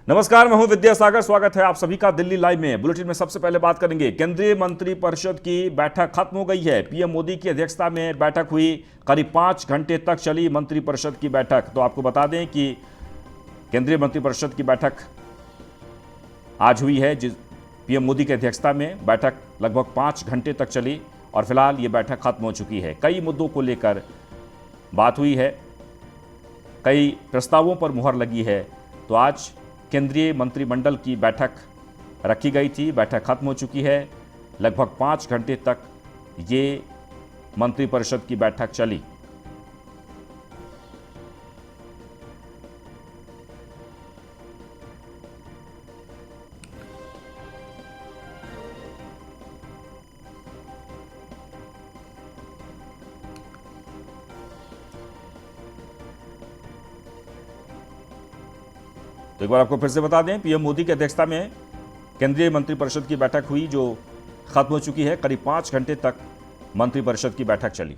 नमस्कार, मैं हूं विद्यासागर। स्वागत है आप सभी का दिल्ली लाइव में। बुलेटिन में सबसे पहले बात करेंगे, केंद्रीय मंत्रिपरिषद की बैठक खत्म हो गई है। पीएम मोदी की अध्यक्षता में बैठक हुई। करीब 5 घंटे तक चली मंत्रिपरिषद की बैठक। तो आपको बता दें कि केंद्रीय मंत्रिपरिषद की बैठक आज हुई है, जिस पीएम मोदी की अध्यक्षता में बैठक लगभग 5 घंटे तक चली और फिलहाल ये बैठक खत्म हो चुकी है। कई मुद्दों को लेकर बात हुई है, कई प्रस्तावों पर मुहर लगी है। तो आज केंद्रीय मंत्रिमंडल की बैठक रखी गई थी, बैठक खत्म हो चुकी है। लगभग 5 घंटे तक ये मंत्रिपरिषद की बैठक चली। तो एक बार आपको फिर से बता दें, पीएम मोदी की अध्यक्षता में केंद्रीय मंत्रिपरिषद की बैठक हुई, जो खत्म हो चुकी है। करीब 5 घंटे तक मंत्रिपरिषद की बैठक चली।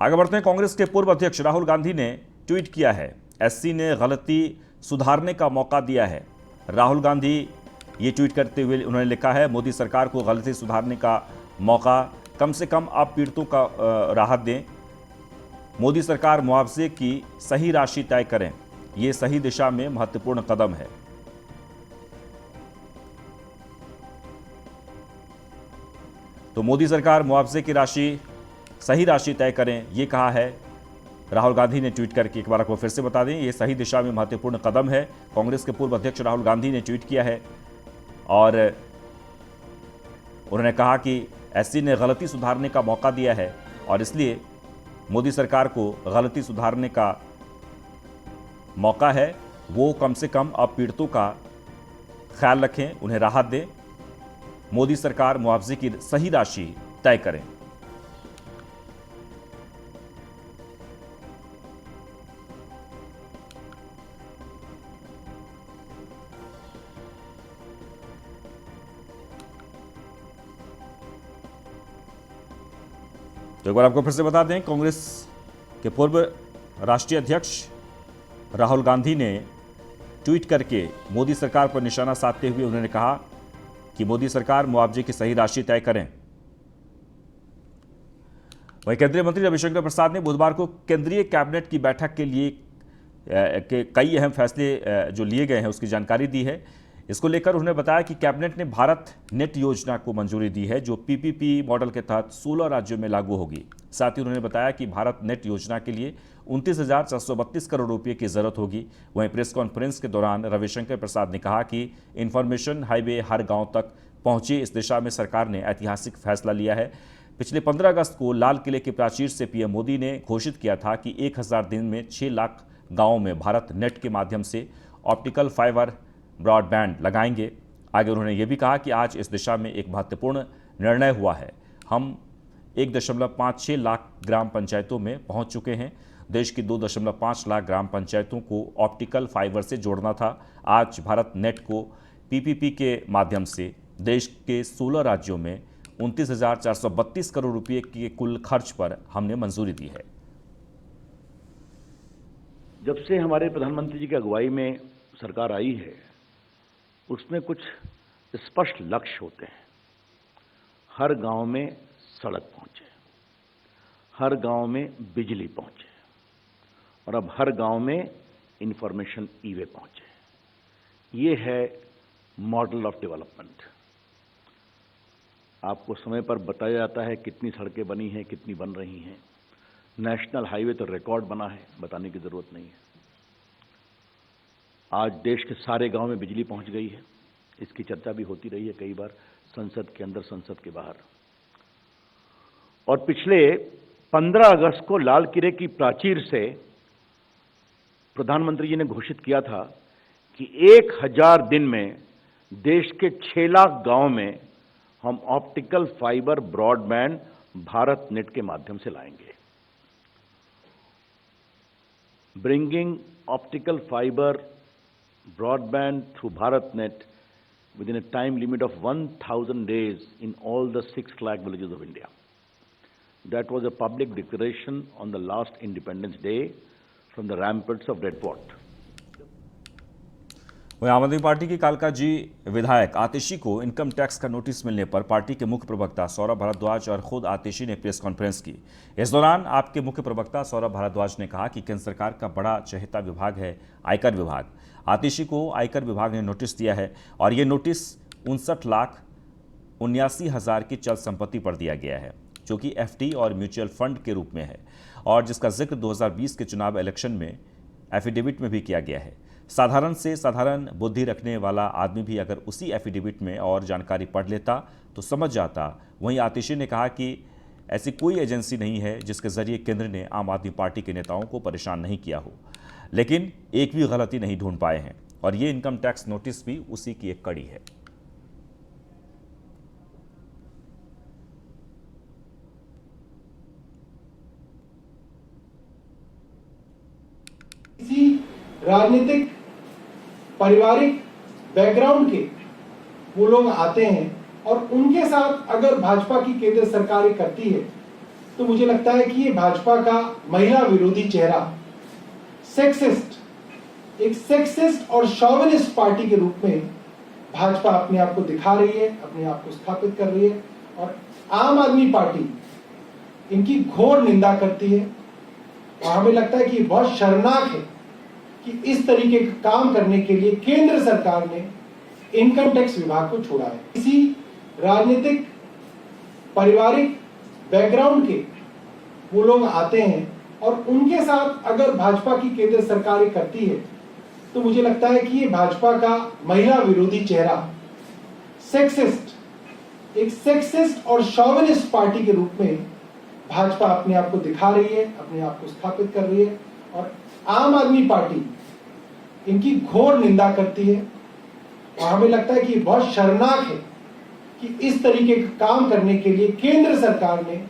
आगे बढ़ते हैं। कांग्रेस के पूर्व अध्यक्ष राहुल गांधी ने ट्वीट किया है, एससी ने गलती सुधारने का मौका दिया है। राहुल गांधी ये ट्वीट करते हुए उन्होंने लिखा है, मोदी सरकार को गलती सुधारने का मौका, कम से कम आप पीड़ितों का राहत दें। मोदी सरकार मुआवजे की सही राशि तय करें, ये सही दिशा में महत्वपूर्ण कदम है। तो मोदी सरकार मुआवजे की सही राशि तय करें, ये कहा है राहुल गांधी ने ट्वीट करके। एक बार आपको फिर से बता दें, ये सही दिशा में महत्वपूर्ण कदम है। कांग्रेस के पूर्व अध्यक्ष राहुल गांधी ने ट्वीट किया है और उन्होंने कहा कि एससी ने गलती सुधारने का मौका दिया है और इसलिए मोदी सरकार को गलती सुधारने का मौका है। वो कम से कम अब पीड़ितों का ख्याल रखें, उन्हें राहत दें। मोदी सरकार मुआवजे की सही राशि तय करें। तो एक बार आपको फिर से बता दें, कांग्रेस के पूर्व राष्ट्रीय अध्यक्ष राहुल गांधी ने ट्वीट करके मोदी सरकार पर निशाना साधते हुए उन्होंने कहा कि मोदी सरकार मुआवजे की सही राशि तय करें। वहीं केंद्रीय मंत्री रविशंकर प्रसाद ने बुधवार को केंद्रीय कैबिनेट की बैठक के लिए कई अहम फैसले जो लिए गए हैं उसकी जानकारी दी है। इसको लेकर उन्होंने बताया कि कैबिनेट ने भारत नेट योजना को मंजूरी दी है, जो पीपीपी मॉडल के तहत 16 राज्यों में लागू होगी। साथ ही उन्होंने बताया कि भारत नेट योजना के लिए 29,432 करोड़ रुपए की जरूरत होगी। वहीं प्रेस कॉन्फ्रेंस के दौरान रविशंकर प्रसाद ने कहा कि इंफॉर्मेशन हाईवे हर गांव तक पहुंचे, इस दिशा में सरकार ने ऐतिहासिक फैसला लिया है। पिछले 15 अगस्त को लाल किले के प्राचीर से पीएम मोदी ने घोषित किया था कि 1000 दिन में 6 लाख गांवों में भारत नेट के माध्यम से ऑप्टिकल फाइबर ब्रॉडबैंड लगाएंगे। आगे उन्होंने ये भी कहा कि आज इस दिशा में एक महत्वपूर्ण निर्णय हुआ है। हम 1.56 लाख ग्राम पंचायतों में पहुंच चुके हैं। देश की 2.5 लाख ग्राम पंचायतों को ऑप्टिकल फाइबर से जोड़ना था। आज भारत नेट को पीपीपी के माध्यम से देश के 16 राज्यों में 29,432 करोड़ रुपए के कुल खर्च पर हमने मंजूरी दी है। जब से हमारे प्रधानमंत्री जी की अगुवाई में सरकार आई है, उसमें कुछ स्पष्ट लक्ष्य होते हैं। हर गांव में सड़क पहुंचे, हर गांव में बिजली पहुंचे और अब हर गांव में इंफॉर्मेशन ई-वे पहुंचे। ये है मॉडल ऑफ डेवलपमेंट। आपको समय पर बताया जाता है कितनी सड़कें बनी हैं, कितनी बन रही हैं। नेशनल हाईवे तो रिकॉर्ड बना है, बताने की जरूरत नहीं है। आज देश के सारे गांव में बिजली पहुंच गई है। इसकी चर्चा भी होती रही है कई बार, संसद के अंदर, संसद के बाहर। और पिछले 15 अगस्त को लाल किले की प्राचीर से प्रधानमंत्री जी ने घोषित किया था कि 1000 दिन में देश के 6 लाख गांव में हम optical fibre broadband Bharat net के माध्यम से लाएंगे। Bringing optical fibre broadband through BharatNet within a time limit of 1,000 days in all the 6 lakh villages of India. That was a public declaration on the last Independence Day from the ramparts of Red Fort. वहीं आम आदमी party की कालकाजी विधायक आतिशी को income tax का notice मिलने पर party के मुख्य प्रवक्ता सौरभ भारद्वाज और खुद आतिशी ने प्रेस कॉन्फ्रेंस की। इस दौरान आपके मुख्य प्रवक्ता सौरभ भारद्वाज ने कहा कि केंद्र सरकार का बड़ा चहेता विभाग है आयकर विभाग। आतिशी को आयकर विभाग ने नोटिस दिया है और ये नोटिस 59,79,000 की चल संपत्ति पर दिया गया है, जो कि एफडी और म्यूचुअल फंड के रूप में है और जिसका जिक्र 2020 के चुनाव इलेक्शन में एफिडेविट में भी किया गया है। साधारण से साधारण बुद्धि रखने वाला आदमी भी अगर उसी एफिडेविट में और जानकारी पढ़ लेता तो समझ जाता। वहीं आतिशी ने कहा कि ऐसी कोई एजेंसी नहीं है जिसके जरिए केंद्र ने आम आदमी पार्टी के नेताओं को परेशान नहीं किया हो, लेकिन एक भी गलती नहीं ढूंढ पाए हैं और ये इनकम टैक्स नोटिस भी उसी की एक कड़ी है। किसी राजनीतिक पारिवारिक बैकग्राउंड के वो लोग आते हैं और उनके साथ अगर भाजपा की केंद्र सरकार करती है तो मुझे लगता है कि ये भाजपा का महिला विरोधी चेहरा, एक सेक्सिस्ट और शॉविनिस्ट पार्टी के रूप में भाजपा अपने आप को दिखा रही है, अपने आप को स्थापित कर रही है और आम आदमी पार्टी इनकी घोर निंदा करती है। और हमें लगता है कि ये बहुत शर्मनाक है कि इस तरीके का काम करने के लिए केंद्र सरकार ने इनकम टैक्स विभाग को छोड़ा है। किसी राजनीतिक पारिवारिक बैकग्राउंड के वो लोग आते हैं और उनके साथ अगर भाजपा की केंद्र सरकार करती है तो मुझे लगता है कि ये भाजपा का महिला विरोधी चेहरा, एक सेक्सिस्ट और शॉविनिस्ट पार्टी के रूप में भाजपा अपने आप को दिखा रही है, अपने आप को स्थापित कर रही है और आम आदमी पार्टी इनकी घोर निंदा करती है। और हमें लगता है कि ये बहुत शर्मनाक है कि इस तरीके का काम करने के लिए केंद्र सरकार ने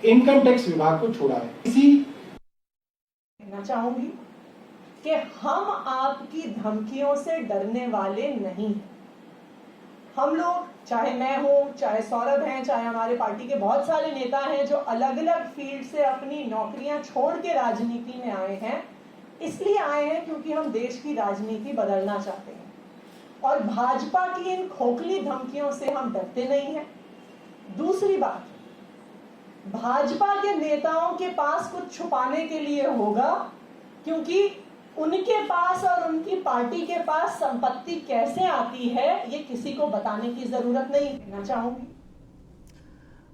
इनकम टैक्स विभाग को छोड़ा है। कहना चाहूंगी कि हम आपकी धमकियों से डरने वाले नहीं हैं। हम लोग, चाहे मैं हूं, चाहे सौरभ हैं, चाहे हमारे पार्टी के बहुत सारे नेता हैं जो अलग अलग फील्ड से अपनी नौकरियां छोड़ के राजनीति में आए हैं, इसलिए आए हैं क्योंकि हम देश की राजनीति बदलना चाहते हैं और भाजपा की इन खोखली धमकियों से हम डरते नहीं हैं। दूसरी बात, भाजपा के नेताओं के पास कुछ छुपाने के लिए होगा, क्योंकि उनके पास और उनकी पार्टी के पास संपत्ति कैसे आती है ये किसी को बताने की जरूरत नहीं। कहना चाहूंगी।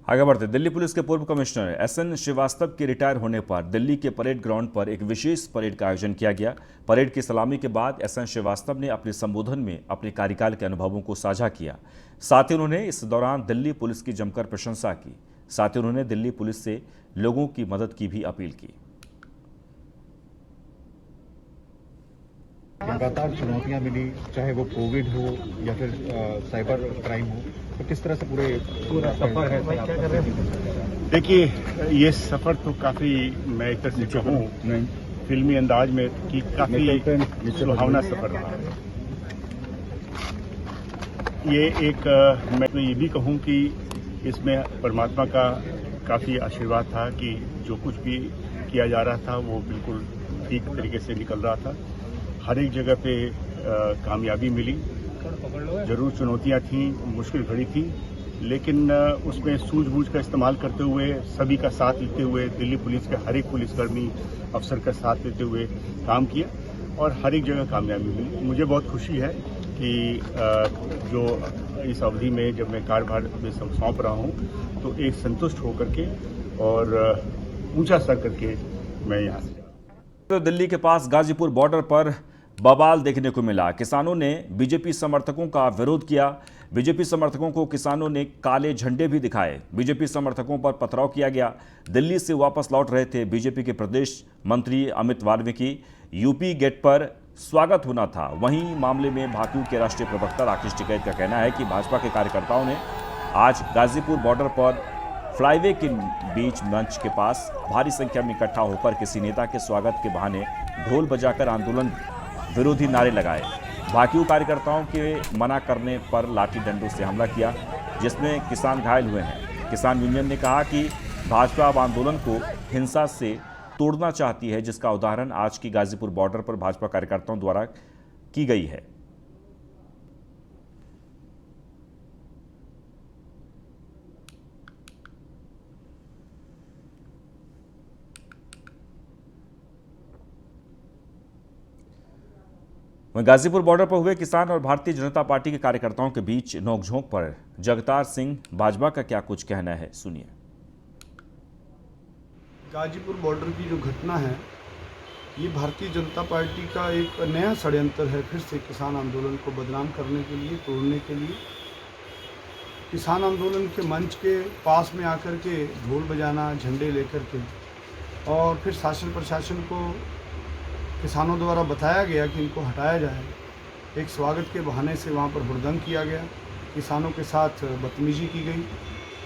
आगे बढ़ते, दिल्ली पुलिस के पूर्व कमिश्नर एसएन श्रीवास्तव के रिटायर होने पर दिल्ली के परेड ग्राउंड पर एक विशेष परेड का आयोजन किया गया। परेड की सलामी के बाद एसएन श्रीवास्तव ने अपने संबोधन में अपने कार्यकाल के अनुभवों को साझा किया। साथ ही उन्होंने इस दौरान दिल्ली पुलिस की जमकर प्रशंसा की। साथ ही उन्होंने दिल्ली पुलिस से लोगों की मदद की भी अपील की। लगातार चुनौतियां मिली, चाहे वो कोविड हो या फिर साइबर क्राइम हो, तो किस तरह से पूरा सफर है? देखिए, ये सफर तो काफी, मैं एक तरह से कहूँ फिल्मी अंदाज में कि काफी सुहावना सफर रहा है। ये एक मैं तो ये भी कहूँ कि इसमें परमात्मा का काफी आशीर्वाद था कि जो कुछ भी किया जा रहा था वो बिल्कुल ठीक तरीके से निकल रहा था। हर एक जगह पे कामयाबी मिली। जरूर चुनौतियां थी, मुश्किल घड़ी थी, लेकिन उसमें सूझबूझ का इस्तेमाल करते हुए, सभी का साथ लेते हुए, दिल्ली पुलिस के हर एक पुलिसकर्मी अफसर का साथ लेते हुए काम किया और हर एक जगह कामयाबी मिली। मुझे बहुत खुशी है कि जो इस अवधि में जब मैं कार्यभार में सौंप रहा हूँ तो एक संतुष्ट होकर के और ऊंचा सर करके मैं यहाँ से। तो दिल्ली के पास गाजीपुर बॉर्डर पर बवाल देखने को मिला। किसानों ने बीजेपी समर्थकों का विरोध किया। बीजेपी समर्थकों को किसानों ने काले झंडे भी दिखाए। बीजेपी समर्थकों पर पथराव किया गया। दिल्ली से वापस लौट रहे थे बीजेपी के प्रदेश मंत्री अमित वाल्मीकि। यूपी गेट पर स्वागत होना था। वहीं मामले में भाजपा के राष्ट्रीय प्रवक्ता राकेश टिकैत का कहना है कि भाजपा के कार्यकर्ताओं ने आज गाजीपुर बॉर्डर पर फ्लाईवे के बीच मंच के पास भारी संख्या में इकट्ठा होकर किसी नेता के स्वागत के बहाने ढोल बजाकर आंदोलन विरोधी नारे लगाए। भाजपा कार्यकर्ताओं के मना करने पर लाठी डंडों से हमला किया, जिसमें किसान घायल हुए हैं। किसान यूनियन ने कहा कि भाजपा अब आंदोलन को हिंसा से तोड़ना चाहती है, जिसका उदाहरण आज की गाजीपुर बॉर्डर पर भाजपा कार्यकर्ताओं द्वारा की गई है। वहीं गाजीपुर बॉर्डर पर हुए किसान और भारतीय जनता पार्टी के कार्यकर्ताओं के बीच नोकझोंक पर जगतार सिंह बाजवा का क्या कुछ कहना है, सुनिए। गाजीपुर बॉर्डर की जो घटना है, ये भारतीय जनता पार्टी का एक नया षड्यंत्र है, फिर से किसान आंदोलन को बदनाम करने के लिए, तोड़ने के लिए। किसान आंदोलन के मंच के पास में आकर के ढोल बजाना, झंडे लेकर के, और फिर शासन प्रशासन को किसानों द्वारा बताया गया कि इनको हटाया जाए। एक स्वागत के बहाने से वहाँ पर हुड़दंग किया गया, किसानों के साथ बदतमीजी की गई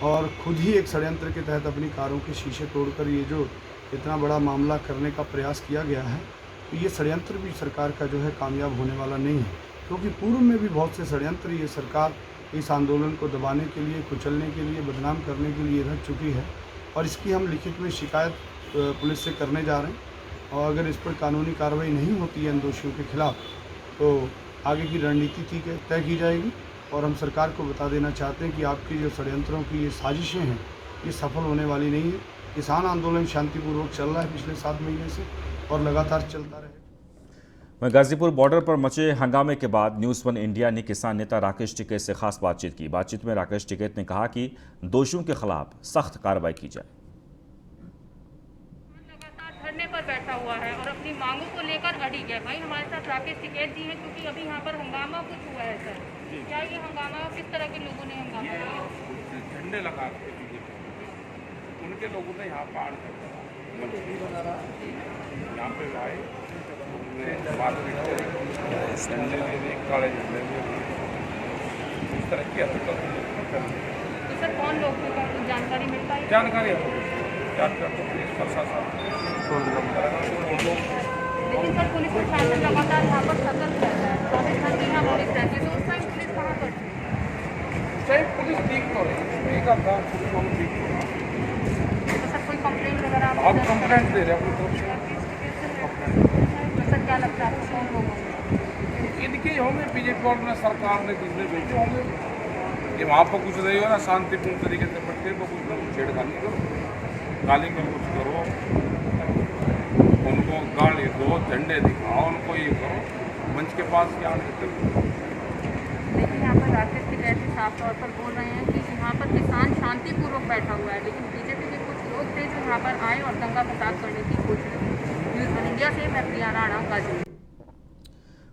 और खुद ही एक षड्यंत्र के तहत अपनी कारों के शीशे तोड़कर ये जो इतना बड़ा मामला करने का प्रयास किया गया है, तो ये षड्यंत्र भी सरकार का जो है कामयाब होने वाला नहीं है, क्योंकि पूर्व में भी बहुत से षड्यंत्र ये सरकार इस आंदोलन को दबाने के लिए, कुचलने के लिए, बदनाम करने के लिए रह चुकी है। और इसकी हम लिखित में शिकायत पुलिस से करने जा रहे हैं, और अगर इस पर कानूनी कार्रवाई नहीं होती है इन दोषियों के खिलाफ, तो आगे की रणनीति तय की जाएगी। और हम सरकार को बता देना चाहते हैं कि आपकी जो षड्यंत्रों की ये साजिशें हैं, ये सफल होने वाली नहीं है। किसान आंदोलन शांतिपूर्वक चल रहा है पिछले 7 महीने से, और लगातार चलता रहे। वहीं गाजीपुर बॉर्डर पर मचे हंगामे के बाद न्यूज़ 1 इंडिया ने किसान नेता राकेश टिकैत से खास बातचीत की। बातचीत में राकेश टिकैत ने कहा कि दोषियों के खिलाफ सख्त कार्रवाई की जाए। धरने पर बैठा हुआ है और अपनी मांगों को लेकर अड़िग है। भाई हमारे साथ राकेश टिकैत जी हैं, क्योंकि अभी यहाँ पर हंगामा कुछ हुआ है सर। क्या ये हंगामा किस तरह के लोगों ने हंगामा किया? झंडे लगा उनके लोगों ने यहाँ पर यहाँ पे आए, झंडे लेने, काले झंडे इस तरह की तो सर कौन लोग थे, क्या कुछ जानकारी मिल पाई? जानकारी पुलिस प्रशासन। लेकिन सर पुलिस प्रशासन लगातार यहाँ पर सतर्क रहता है, 24 घंटे यहाँ पुलिस रहती है, तो उस टाइम पुलिस कहाँ पर थी? चाहे पुलिस ठीक तो रही था, पुलिस वालों ठीक तो रहा। तो सर कोई कंप्लेंट वगैरह आप अब कंप्लेंट दे रहे हैं तो सर क्या लगता है कौन लोग होंगे? इनके होंगे बीजेपी और सरकार ने जिसने भेजे होंगे। ये वहाँ पर कुछ नहीं हो ना, शांतिपूर्ण तरीके से बैठे वो कुछ ना कुछ छेड़खानी करो, गाली में कुछ करो, उनको गाली दो, झंडे दिखाओ, उनको ये करो, मंच के पास क्या आने। लेकिन यहाँ पर राकेश टिकैत साफ तौर पर बोल रहे हैं कि यहाँ पर किसान शांतिपूर्वक बैठा हुआ है, लेकिन बीजेपी के कुछ लोग थे जो यहाँ पर आए और दंगा फसाद करने की कोशिश की। न्यूज़ 1 इंडिया से मैं प्रिया राणा, गाजीपुर।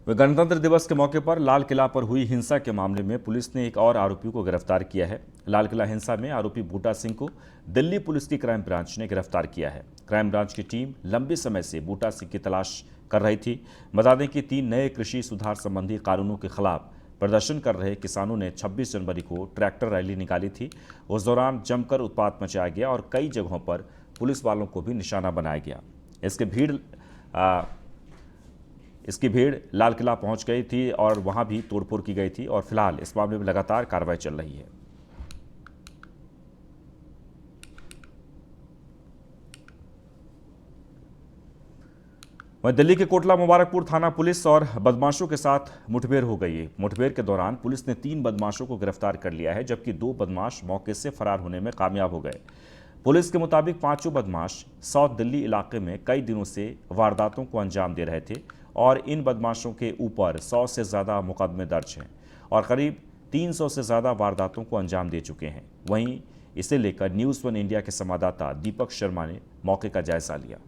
गणतंत्र दिवस के मौके पर लाल किला पर हुई हिंसा के मामले में पुलिस ने एक और आरोपी को गिरफ्तार किया है। लाल किला हिंसा में आरोपी बूटा सिंह को दिल्ली पुलिस की क्राइम ब्रांच ने गिरफ्तार किया है। क्राइम ब्रांच की टीम लंबे समय से बूटा सिंह की तलाश कर रही थी। बता दें कि 3 नए कृषि सुधार संबंधी कानूनों के खिलाफ प्रदर्शन कर रहे किसानों ने 26 जनवरी को ट्रैक्टर रैली निकाली थी। उस दौरान जमकर उत्पात मचाया गया और कई जगहों पर पुलिस वालों को भी निशाना बनाया गया। इसकी भीड़ लाल किला पहुंच गई थी और वहां भी तोड़फोड़ की गई थी, और फिलहाल इस मामले में लगातार कार्रवाई चल रही है। वहीं दिल्ली के कोटला मुबारकपुर थाना पुलिस और बदमाशों के साथ मुठभेड़ हो गई है। मुठभेड़ के दौरान पुलिस ने 3 बदमाशों को गिरफ्तार कर लिया है, जबकि 2 बदमाश मौके से फरार होने में कामयाब हो गए। पुलिस के मुताबिक 5 बदमाश साउथ दिल्ली इलाके में कई दिनों से वारदातों को अंजाम दे रहे थे और इन बदमाशों के ऊपर 100 से ज़्यादा मुकदमे दर्ज हैं और करीब 300 से ज़्यादा वारदातों को अंजाम दे चुके हैं। वहीं इसे लेकर न्यूज़ 1 इंडिया के संवाददाता दीपक शर्मा ने मौके का जायजा लिया।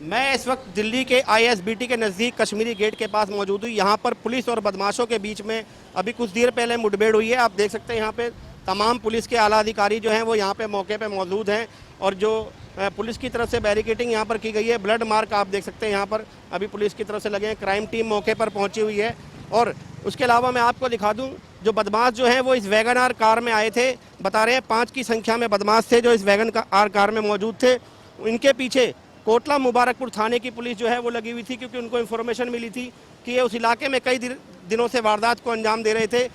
मैं इस वक्त दिल्ली के ISBT के नज़दीक कश्मीरी गेट के पास मौजूद हूँ। यहाँ पर पुलिस और बदमाशों के बीच में अभी कुछ देर पहले मुठभेड़ हुई है। आप देख सकते हैं यहाँ पे तमाम पुलिस के आला अधिकारी जो हैं वो यहाँ पे मौके पे मौजूद हैं, और जो पुलिस की तरफ से बैरिकेडिंग यहाँ पर की गई है, ब्लड मार्क आप देख सकते हैं यहाँ पर अभी पुलिस की तरफ से लगे हैं। क्राइम टीम मौके पर पहुँची हुई है। और उसके अलावा मैं आपको दिखा दूँ, जो बदमाश जो हैं वो इस वैगन आर कार में आए थे। बता रहे हैं 5 की संख्या में बदमाश थे जो इस वैगन आर कार में मौजूद थे। इनके पीछे कोटला मुबारकपुर थाने की पुलिस जो है वो लगी हुई थी, क्योंकि उनको इन्फॉर्मेशन मिली थी कि ये उस इलाके में कई दिनों से वारदात को अंजाम दे रहे थे।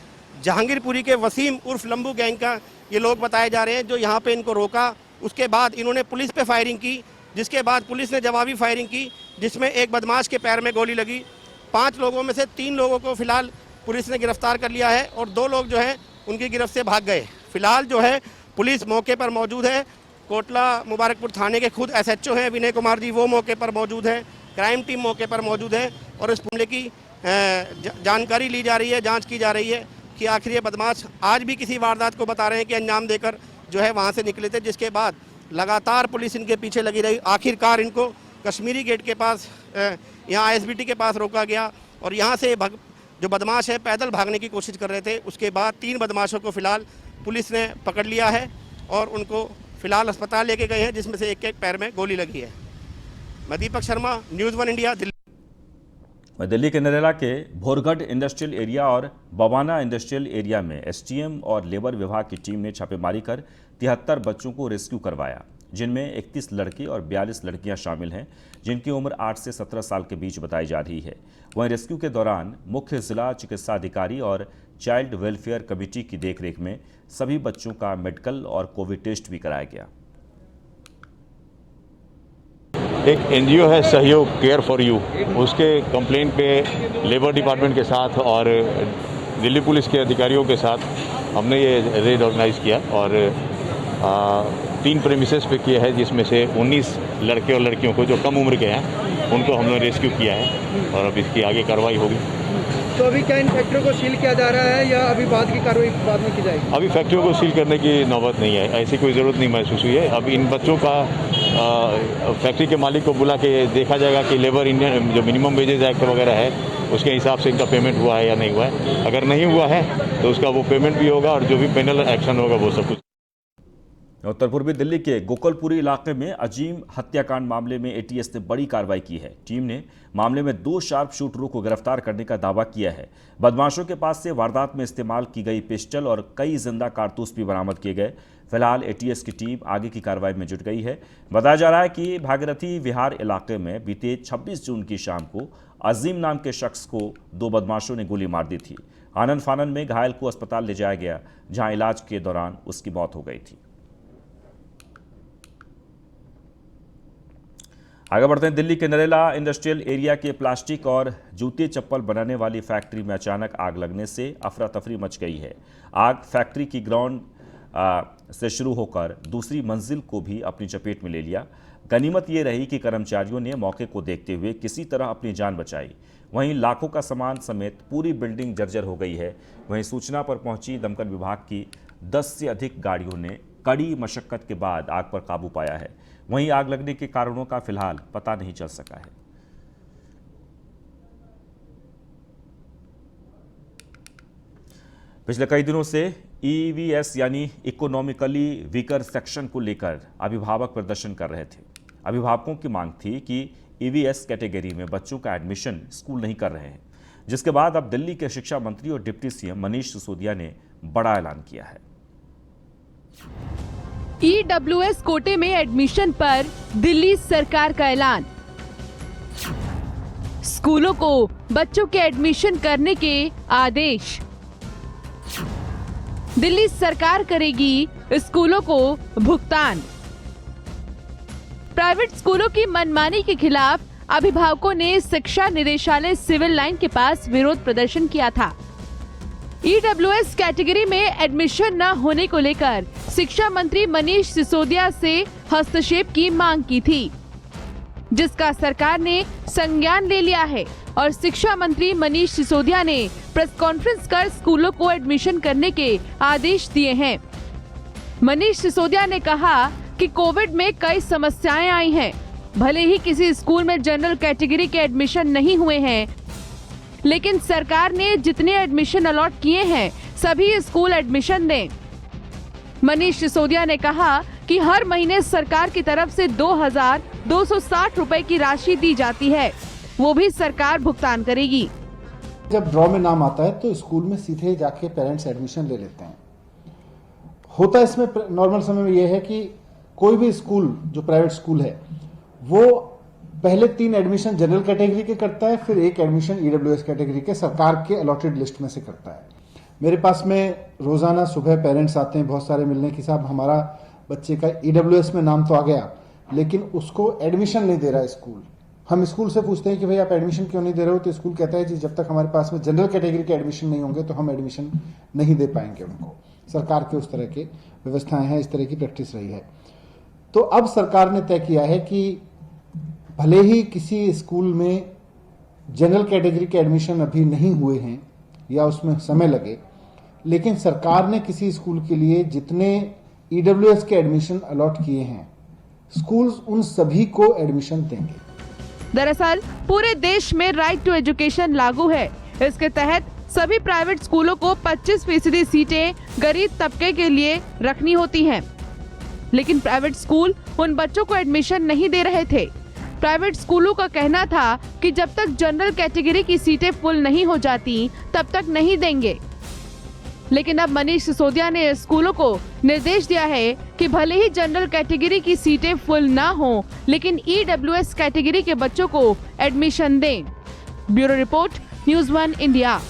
जहांगीरपुरी के वसीम उर्फ लंबू गैंग का ये लोग बताए जा रहे हैं, जो यहाँ पे इनको रोका। उसके बाद इन्होंने पुलिस पे फायरिंग की, जिसके बाद पुलिस ने जवाबी फायरिंग की, जिसमें एक बदमाश के पैर में गोली लगी। 5 लोगों में से 3 लोगों को फिलहाल पुलिस ने गिरफ्तार कर लिया है और 2 लोग जो हैं उनकी गिरफ्त से भाग गए। फिलहाल जो है पुलिस मौके पर मौजूद है कोटला मुबारकपुर थाने के खुद SHO हैं विनय कुमार जी, वो मौके पर मौजूद हैं। क्राइम टीम मौके पर मौजूद है और इस मामले की जानकारी ली जा रही है, जांच की जा रही है कि आखिर ये बदमाश आज भी किसी वारदात को बता रहे हैं कि अंजाम देकर जो है वहाँ से निकले थे, जिसके बाद लगातार पुलिस इनके पीछे लगी रही। आखिरकार इनको कश्मीरी गेट के पास यहाँ ISBT के पास रोका गया और यहाँ से जो बदमाश है पैदल भागने की कोशिश कर रहे थे। उसके बाद 3 बदमाशों को फिलहाल पुलिस ने पकड़ लिया है और उनको फिलहाल अस्पताल लेके गए हैं, जिसमें से एक पैर में गोली लगी है। मैं दीपक शर्मा, News 1 इंडिया, दिल्ली। दिल्ली के नरेला के भोरगढ़ इंडस्ट्रियल एरिया और बवाना इंडस्ट्रियल एरिया में STM और लेबर विभाग की टीम ने छापेमारी कर 73 बच्चों को रेस्क्यू करवाया, जिनमें 31 लड़के और 42 लड़कियां शामिल हैं, जिनकी उम्र 8 से 17 साल के बीच बताई जा रही है। वहीं रेस्क्यू के दौरान मुख्य जिला चिकित्सा अधिकारी और चाइल्ड वेलफेयर कमेटी की देखरेख में सभी बच्चों का मेडिकल और कोविड टेस्ट भी कराया गया। एक NGO है सहयोग केयर फॉर यू, उसके कंप्लेंट पे लेबर डिपार्टमेंट के साथ और दिल्ली पुलिस के अधिकारियों के साथ हमने ये रेड ऑर्गेनाइज किया और 3 प्रेमिसेस पे किया है, जिसमें से 19 लड़के और लड़कियों को जो कम उम्र के हैं उनको हमने रेस्क्यू किया है और अब इसकी आगे कार्रवाई होगी। तो अभी क्या इन फैक्ट्रियों को सील किया जा रहा है या अभी बाद की कार्रवाई बाद में की जाएगी? अभी फैक्ट्रियों को सील करने की नौबत नहीं है, ऐसी कोई ज़रूरत नहीं महसूस हुई है। अब इन बच्चों का फैक्ट्री के मालिक को बुला के देखा जाएगा कि लेबर इंडियन जो मिनिमम वेजेज एक्ट वगैरह है उसके हिसाब से इनका पेमेंट हुआ है या नहीं हुआ है। अगर नहीं हुआ है तो उसका वो पेमेंट भी होगा और जो भी पेनल एक्शन होगा वो सब कुछ। उत्तर पूर्वी दिल्ली के गोकलपुरी इलाके में अजीम हत्याकांड मामले में ATS ने बड़ी कार्रवाई की है। टीम ने मामले में 2 शार्प शूटरों को गिरफ्तार करने का दावा किया है। बदमाशों के पास से वारदात में इस्तेमाल की गई पिस्टल और कई जिंदा कारतूस भी बरामद किए गए। फिलहाल ATS की टीम आगे की कार्रवाई में जुट गई है। बताया जा रहा है कि भागीरथी विहार इलाके में बीते 26 जून की शाम को अजीम नाम के शख्स को 2 बदमाशों ने गोली मार दी थी। आनन फानन में घायल को अस्पताल ले जाया गया, जहां इलाज के दौरान उसकी मौत हो गई थी। आगे बढ़ते हैं। दिल्ली के नरेला इंडस्ट्रियल एरिया के प्लास्टिक और जूते चप्पल बनाने वाली फैक्ट्री में अचानक आग लगने से अफरा तफरी मच गई है। आग फैक्ट्री की ग्राउंड से शुरू होकर दूसरी मंजिल को भी अपनी चपेट में ले लिया। गनीमत ये रही कि कर्मचारियों ने मौके को देखते हुए किसी तरह अपनी जान बचाई। वहीं लाखों का सामान समेत पूरी बिल्डिंग जर्जर हो गई है। वहीं सूचना पर पहुंची दमकल विभाग की 10 से अधिक गाड़ियों ने कड़ी मशक्कत के बाद आग पर काबू पाया है। वहीं आग लगने के कारणों का फिलहाल पता नहीं चल सका है। पिछले कई दिनों से EVS यानी इकोनॉमिकली वीकर सेक्शन को लेकर अभिभावक प्रदर्शन कर रहे थे। अभिभावकों की मांग थी कि EVS कैटेगरी में बच्चों का एडमिशन स्कूल नहीं कर रहे हैं, जिसके बाद अब दिल्ली के शिक्षा मंत्री और डिप्टी CM मनीष सिसोदिया ने बड़ा ऐलान किया है। EWS कोटे में एडमिशन पर दिल्ली सरकार का ऐलान। स्कूलों को बच्चों के एडमिशन करने के आदेश। दिल्ली सरकार करेगी स्कूलों को भुगतान। प्राइवेट स्कूलों की मनमानी के खिलाफ अभिभावकों ने शिक्षा निदेशालय सिविल लाइन के पास विरोध प्रदर्शन किया था। EWS कैटेगरी में एडमिशन न होने को लेकर शिक्षा मंत्री मनीष सिसोदिया से हस्तक्षेप की मांग की थी, जिसका सरकार ने संज्ञान ले लिया है और शिक्षा मंत्री मनीष सिसोदिया ने प्रेस कॉन्फ्रेंस कर स्कूलों को एडमिशन करने के आदेश दिए हैं। मनीष सिसोदिया ने कहा कि कोविड में कई समस्याएं आई हैं। भले ही किसी स्कूल में जनरल कैटेगरी के एडमिशन नहीं हुए हैं, लेकिन सरकार ने जितने एडमिशन अलॉट किए हैं सभी स्कूल एडमिशन दें। मनीष सिसोदिया ने कहा कि हर महीने सरकार की तरफ से 2,260 रुपए की राशि दी जाती है, वो भी सरकार भुगतान करेगी। जब ड्रॉ में नाम आता है तो स्कूल में सीधे जाके पेरेंट्स एडमिशन ले लेते हैं। होता इसमें नॉर्मल समय में यह है कि कोई भी स्कूल जो प्राइवेट स्कूल है वो पहले 3 एडमिशन जनरल कैटेगरी के करता है, फिर 1 एडमिशन EWS कैटेगरी के सरकार के अलॉटेड लिस्ट में से करता है। मेरे पास में रोजाना सुबह पेरेंट्स आते हैं बहुत सारे मिलने की, साहब हमारा बच्चे का EWS में नाम तो आ गया लेकिन उसको एडमिशन नहीं दे रहा है स्कूल। हम स्कूल से पूछते हैं कि भाई आप एडमिशन क्यों नहीं दे रहे हो, तो स्कूल कहता है जी जब तक हमारे पास में जनरल कैटेगरी के एडमिशन नहीं होंगे तो हम एडमिशन नहीं दे पाएंगे उनको। सरकार के उस तरह की व्यवस्थाएं हैं, इस तरह की प्रैक्टिस रही है। तो अब सरकार ने तय किया है कि भले ही किसी स्कूल में जनरल कैटेगरी के एडमिशन अभी नहीं हुए हैं या उसमें समय लगे, लेकिन सरकार ने किसी स्कूल के लिए जितने ईडब्ल्यूएस के एडमिशन अलॉट किए हैं, स्कूल्स उन सभी को एडमिशन देंगे। दरअसल पूरे देश में राइट टू एजुकेशन लागू है। इसके तहत सभी प्राइवेट स्कूलों को 25% सीटें गरीब तबके के लिए रखनी होती हैं। लेकिन प्राइवेट स्कूल उन बच्चों को एडमिशन नहीं दे रहे थे। प्राइवेट स्कूलों का कहना था कि जब तक जनरल कैटेगरी की सीटें फुल नहीं हो जाती तब तक नहीं देंगे। लेकिन अब मनीष सिसोदिया ने स्कूलों को निर्देश दिया है कि भले ही जनरल कैटेगरी की सीटें फुल ना हो, लेकिन ईडब्ल्यूएस कैटेगरी के बच्चों को एडमिशन दें। Bureau report, news 1 India.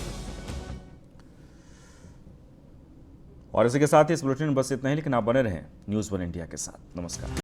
और इसी के साथ ही इस बुलेटिन में बस इतना ही, लेकिन आप बने रहें न्यूज़ 1 इंडिया के साथ। नमस्कार।